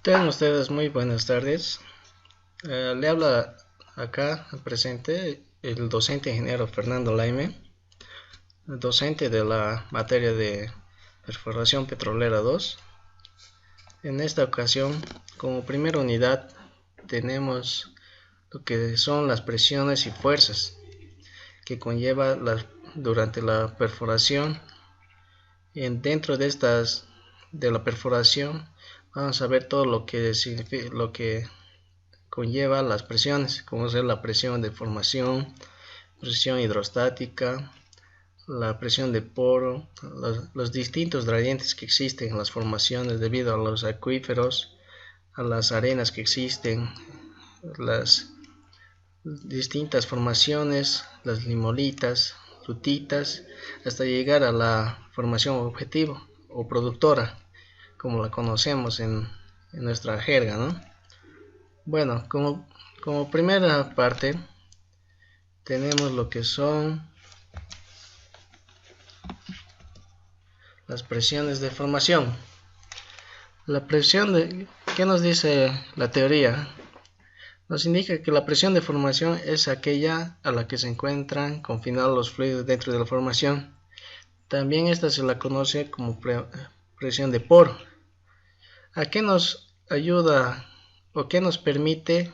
Tengan ustedes muy buenas tardes. Le habla acá al presente el docente ingeniero Fernando Laime, docente de la materia de perforación petrolera 2. En esta ocasión, como primera unidad, tenemos lo que son las presiones y fuerzas que conlleva durante la perforación. Dentro de la perforación vamos a ver todo lo que conlleva las presiones, como es la presión de formación, presión hidrostática, la presión de poro, los distintos gradientes que existen en las formaciones debido a los acuíferos, a las arenas que existen, las distintas formaciones, las limolitas, lutitas, hasta llegar a la formación objetivo o productora, como la conocemos en nuestra jerga, ¿no? Bueno, como primera parte tenemos lo que son las presiones de formación. ¿Qué nos dice la teoría? Nos indica que la presión de formación es aquella a la que se encuentran confinados los fluidos dentro de la formación. También esta se la conoce como presión de poro. ¿A qué nos ayuda o qué nos permite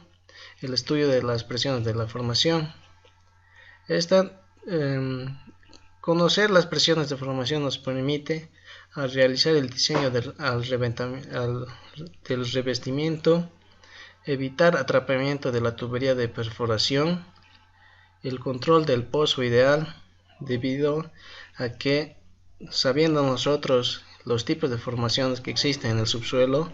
el estudio de las presiones de la formación? Conocer las presiones de formación nos permite realizar el diseño del revestimiento, evitar atrapamiento de la tubería de perforación, el control del pozo ideal, debido a que, sabiendo nosotros los tipos de formaciones que existen en el subsuelo,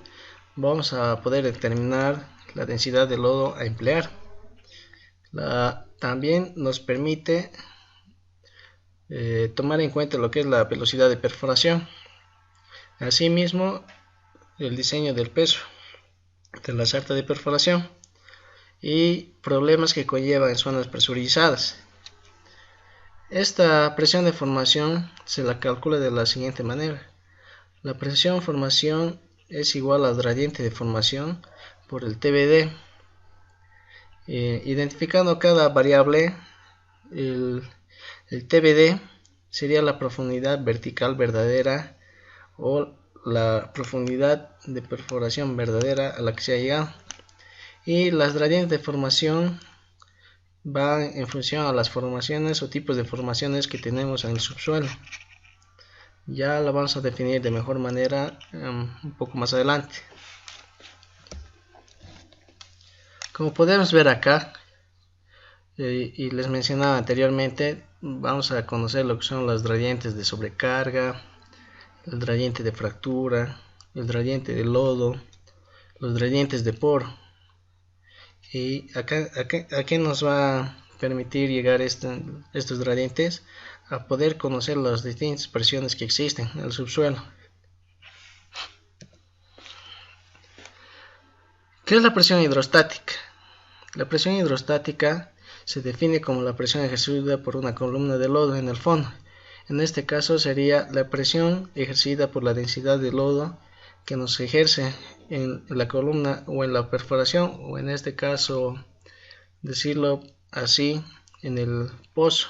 vamos a poder determinar la densidad de lodo a emplear. También nos permite tomar en cuenta lo que es la velocidad de perforación. Asimismo, el diseño del peso de la sarta de perforación y problemas que conlleva en zonas presurizadas. Esta presión de formación se la calcula de la siguiente manera. La presión de formación es igual al gradiente de formación por el TBD. Identificando cada variable, el TBD sería la profundidad vertical verdadera o la profundidad de perforación verdadera a la que se ha llegado, y las gradientes de formación van en función a las formaciones o tipos de formaciones que tenemos en el subsuelo. Ya la vamos a definir de mejor manera un poco más adelante. Como podemos ver acá, y les mencionaba anteriormente, vamos a conocer lo que son los gradientes de sobrecarga, el gradiente de fractura, el gradiente de lodo, los gradientes de poro. Y acá nos va a permitir llegar estos gradientes a poder conocer las distintas presiones que existen en el subsuelo. ¿Qué es la presión hidrostática? La presión hidrostática se define como la presión ejercida por una columna de lodo en el fondo. En este caso sería la presión ejercida por la densidad de lodo que nos ejerce en la columna o en la perforación, o en este caso, decirlo así, en el pozo.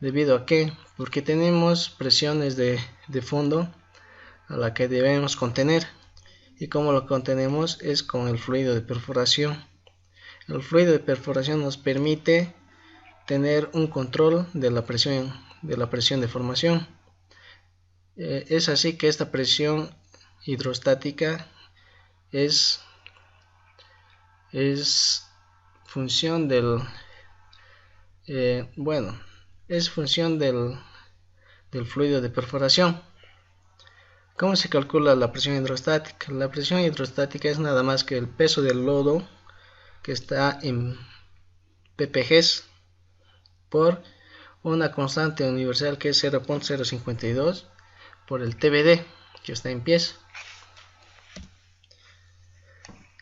¿Debido a qué? Porque tenemos presiones de fondo a la que debemos contener. ¿Y cómo lo contenemos? Es con el fluido de perforación. El fluido de perforación nos permite tener un control de la presión de formación. Es así que esta presión hidrostática es función del fluido de perforación. ¿Cómo se calcula la presión hidrostática? La presión hidrostática es nada más que el peso del lodo que está en ppg por una constante universal que es 0.052 por el TBD que está en pies.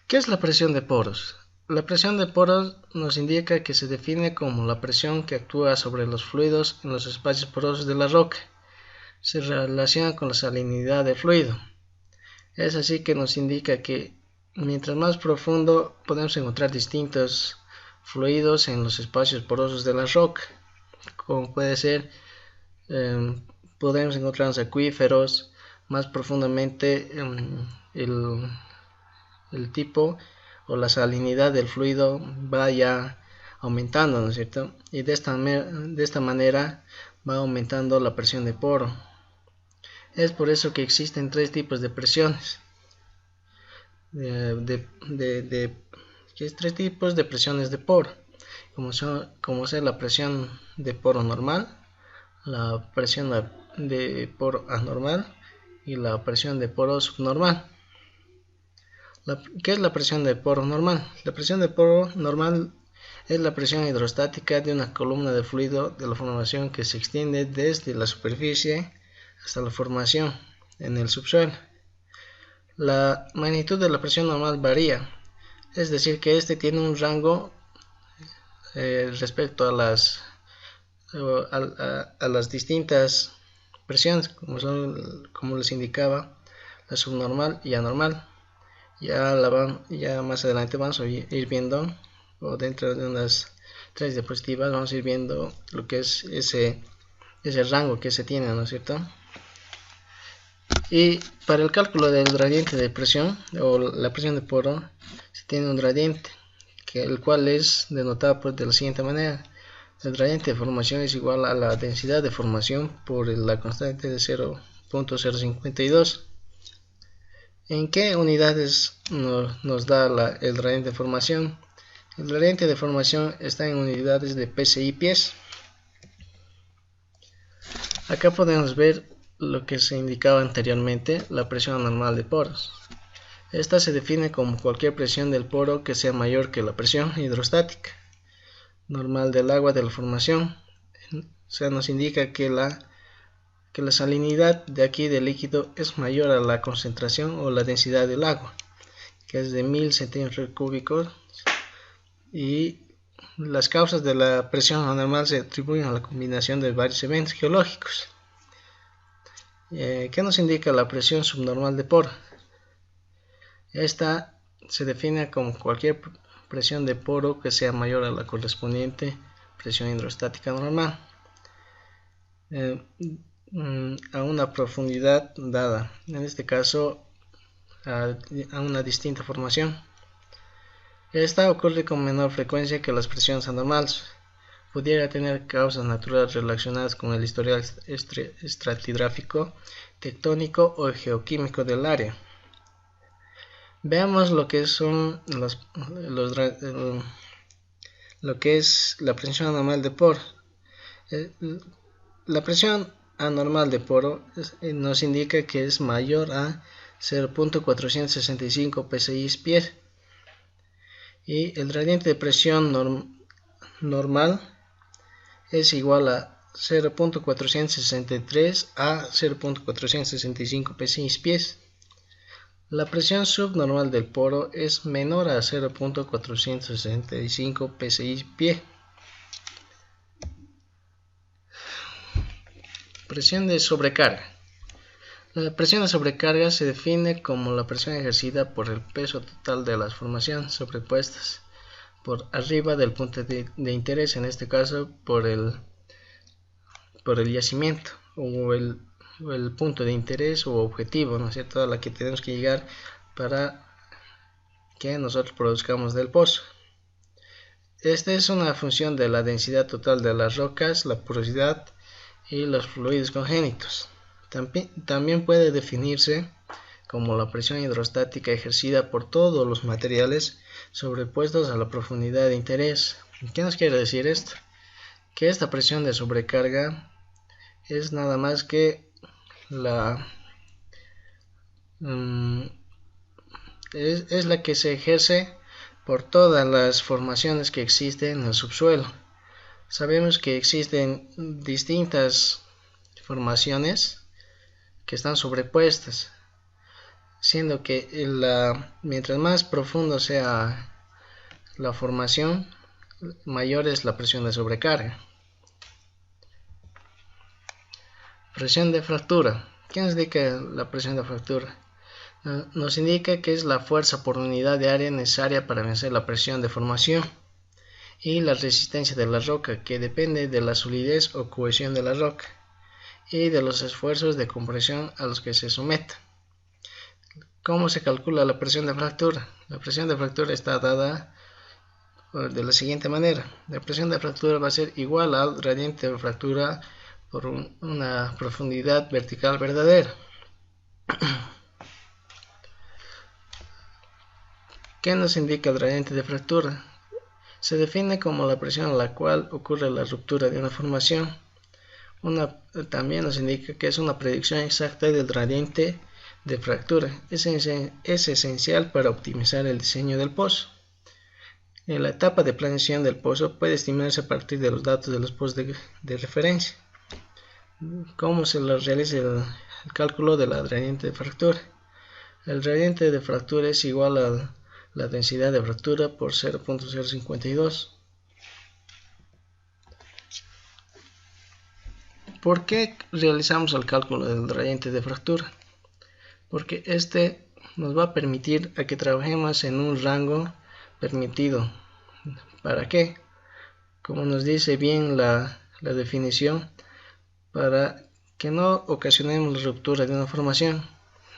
¿Qué es la presión de poros? La presión de poros nos indica que se define como la presión que actúa sobre los fluidos en los espacios porosos de la roca. Se relaciona con la salinidad del fluido. Es así que nos indica que mientras más profundo podemos encontrar distintos fluidos en los espacios porosos de la roca, como puede ser, podemos encontrar los acuíferos. Más profundamente el tipo o la salinidad del fluido vaya aumentando, ¿no es cierto? Y de esta manera va aumentando la presión de poro. Es por eso que existen tres tipos de presiones. Tres tipos de presiones de poro, como sea la presión de poro normal, la presión de poro anormal y la presión de poro subnormal. ¿Qué es la presión de poro normal? La presión de poro normal es la presión hidrostática de una columna de fluido de la formación que se extiende desde la superficie hasta la formación en el subsuelo. La magnitud de la presión normal varía, es decir que este tiene un rango respecto a las distintas presiones, como les indicaba, la subnormal y anormal. Ya más adelante vamos a ir viendo, o dentro de unas 3 diapositivas vamos a ir viendo lo que es ese rango que se tiene, ¿no es cierto? Y para el cálculo del gradiente de presión o la presión de poro se tiene un gradiente, el cual es denotado de la siguiente manera. El gradiente de formación es igual a la densidad de formación por la constante de 0.052. ¿En qué unidades nos da el gradiente de formación? El gradiente de formación está en unidades de PSI pies. Acá podemos ver lo que se indicaba anteriormente, la presión anormal de poros. Esta se define como cualquier presión del poro que sea mayor que la presión hidrostática normal del agua de la formación. O sea, nos indica que la salinidad de aquí del líquido es mayor a la concentración o la densidad del agua, que es de 1000 centímetros cúbicos, y las causas de la presión anormal se atribuyen a la combinación de varios eventos geológicos. ¿Qué nos indica la presión subnormal de poro? Esta se define como cualquier presión de poro que sea mayor a la correspondiente presión hidrostática normal a una profundidad dada, en este caso a una distinta formación. Esta ocurre con menor frecuencia que las presiones anormales. Pudiera tener causas naturales relacionadas con el historial estratigráfico, tectónico o geoquímico del área. Veamos lo que son lo que es la presión anormal de poro. La presión anormal de poro nos indica que es mayor a 0.465 psi/pie, y el gradiente de presión normal es igual a 0.463 a 0.465 psi/pie. La presión subnormal del poro es menor a 0.465 psi/pie. Presión de sobrecarga. La presión de sobrecarga se define como la presión ejercida por el peso total de las formaciones sobrepuestas por arriba del punto de interés, en este caso por el yacimiento o el punto de interés o objetivo, ¿no es cierto?, a la que tenemos que llegar para que nosotros produzcamos del pozo. Esta es una función de la densidad total de las rocas, la porosidad y los fluidos congénitos. También puede definirse como la presión hidrostática ejercida por todos los materiales sobrepuestos a la profundidad de interés. ¿Qué nos quiere decir esto? Que esta presión de sobrecarga es nada más que es la que se ejerce por todas las formaciones que existen en el subsuelo. Sabemos que existen distintas formaciones que están sobrepuestas, siendo que mientras más profundo sea la formación, mayor es la presión de sobrecarga. Presión de fractura. ¿Qué nos indica la presión de fractura? Nos indica que es la fuerza por unidad de área necesaria para vencer la presión de formación y la resistencia de la roca, que depende de la solidez o cohesión de la roca y de los esfuerzos de compresión a los que se someta. ¿Cómo se calcula la presión de fractura? La presión de fractura está dada de la siguiente manera. La presión de fractura va a ser igual al gradiente de fractura por una profundidad vertical verdadera. ¿Qué nos indica el gradiente de fractura? Se define como la presión a la cual ocurre la ruptura de una formación. También nos indica que es una predicción exacta del gradiente de fractura. Es esencial para optimizar el diseño del pozo. En la etapa de planeación del pozo puede estimarse a partir de los datos de los pozos de referencia. ¿Cómo se realiza el cálculo de la gradiente de fractura? El gradiente de fractura es igual a la densidad de fractura por 0.052. ¿Por qué realizamos el cálculo del gradiente de fractura? Porque este nos va a permitir a que trabajemos en un rango permitido. ¿Para qué? Como nos dice bien la definición, para que no ocasionemos la ruptura de una formación.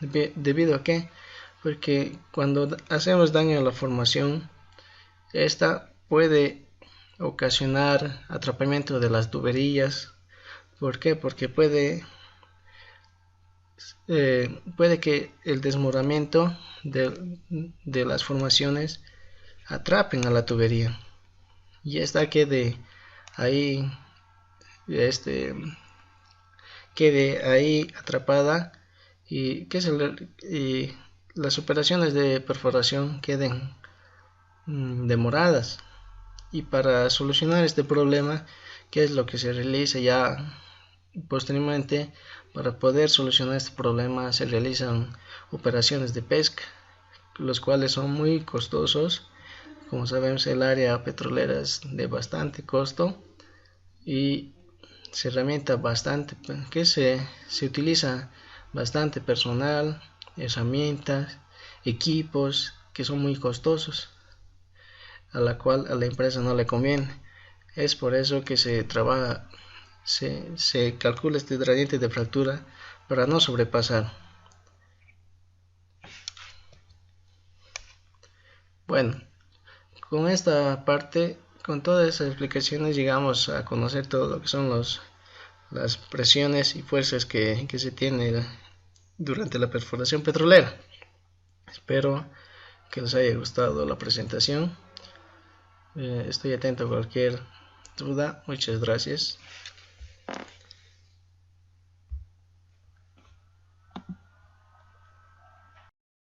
¿Debido a qué? Porque cuando hacemos daño a la formación, esta puede ocasionar atrapamiento de las tuberías. ¿Por qué? Porque puede que el desmoronamiento de las formaciones atrapen a la tubería y esta quede ahí atrapada y las operaciones de perforación queden demoradas. Y para solucionar este problema, ¿qué es lo que se realiza ya posteriormente? Para poder solucionar este problema se realizan operaciones de pesca, los cuales son muy costosos. Como sabemos, el área petrolera es de bastante costo y se herramienta bastante, que se utiliza bastante personal, herramientas, equipos que son muy costosos, a la cual a la empresa no le conviene. Es por eso que se trabaja, se calcula este gradiente de fractura para no sobrepasar. Bueno, con esta parte, con todas esas explicaciones, llegamos a conocer todo lo que son las presiones y fuerzas que se tienen durante la perforación petrolera. Espero que les haya gustado la presentación. Estoy atento a cualquier duda. Muchas gracias.